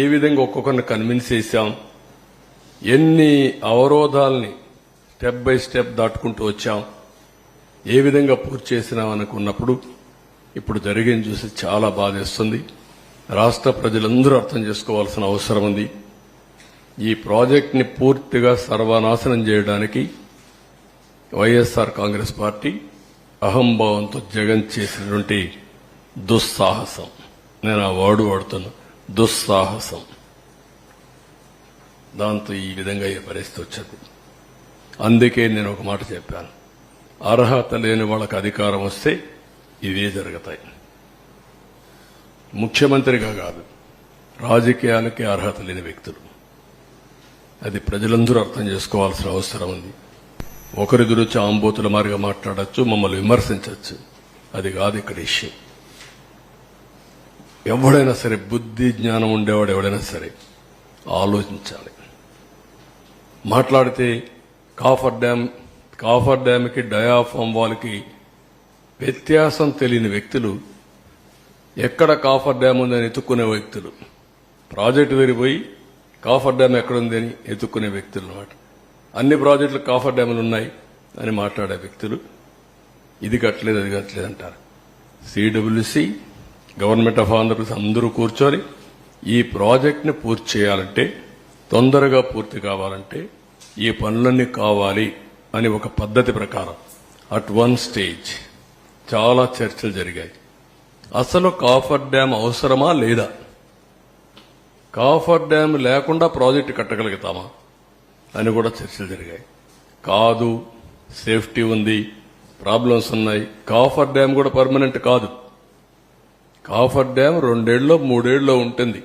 ఏ విధంగా ఒక్కొక్కరిని కన్విన్స్ చేశాం, ఎన్ని అవరోధాలని స్టెప్ బై స్టెప్ దాటుకుంటూ వచ్చాం, ఏ విధంగా పూర్తి చేసినాం అనుకున్నప్పుడు ఇప్పుడు జరిగింది చూసి చాలా బాధేస్తుంది. రాష్ట్ర ప్రజలందరూ అర్థం చేసుకోవాల్సిన అవసరం ఉంది. ఈ ప్రాజెక్టుని పూర్తిగా సర్వనాశనం చేయడానికి వైఎస్ఆర్ కాంగ్రెస్ పార్టీ అహంభావంతో జగన్ చేసినటువంటి దుస్సాహసం, నేను ఆ వర్డ్ వాడుతున్నా, దుస్సాహసం. దాంతో ఈ విధంగా ఈ పరిస్థితి వచ్చింది. అందుకే నేను ఒక మాట చెప్పాను, అర్హత లేని వాళ్ళకి అధికారం వస్తే ఇవే జరుగుతాయి. ముఖ్యమంత్రిగా కాదు, రాజకీయాలకే అర్హత లేని వ్యక్తులు. అది ప్రజలందరూ అర్థం చేసుకోవాల్సిన అవసరం ఉంది. ఒకరి గురించి ఆంబోతుల మారిగా మాట్లాడచ్చు, మమ్మల్ని విమర్శించవచ్చు, అది కాదు ఇక్కడ ఇష్యూ. ఎవడైనా సరే, బుద్ధి జ్ఞానం ఉండేవాడు ఎవడైనా సరే ఆలోచించాలి. మాట్లాడితే కాఫర్ డ్యామ్కి డయాఫామ్ వాళ్ళకి వ్యత్యాసం తెలియని వ్యక్తులు, ఎక్కడ కాఫర్ డ్యామ్ ఉందని ఎత్తుక్కునే వ్యక్తులు, ప్రాజెక్టు విరిగిపోయి కాఫర్ డ్యామ్ ఎక్కడుంది అని ఎత్తుక్కునే వ్యక్తులు అన్నమాట. అన్ని ప్రాజెక్టులు కాఫర్ డ్యాములు ఉన్నాయి అని మాట్లాడే వ్యక్తులు ఇది కట్టలేదు అది కట్టలేదు అంటారు. సిడబ్ల్యూసి, గవర్నమెంట్ ఆఫ్ ఆంధ్రప్రదేశ్ అందరూ కూర్చొని ఈ ప్రాజెక్టుని పూర్తి చేయాలంటే, తొందరగా పూర్తి కావాలంటే ఈ పనులన్నీ కావాలి అని ఒక పద్ధతి ప్రకారం అట్ వన్ స్టేజ్ చాలా చర్చలు జరిగాయి. అసలు కాఫర్ డ్యామ్ అవసరమా లేదా, కాఫర్ డ్యామ్ లేకుండా ప్రాజెక్టు కట్టగలుగుతామా అని కూడా చర్చలు జరిగాయి. కాదు, సేఫ్టీ ఉంది, ప్రాబ్లమ్స్ ఉన్నాయి, కాఫర్ డ్యామ్ కూడా పర్మనెంట్ కాదు. కాఫర్ డ్యామ్ 2 ఏళ్ళలో 3 ఏళ్ళలో ఉంటుంది.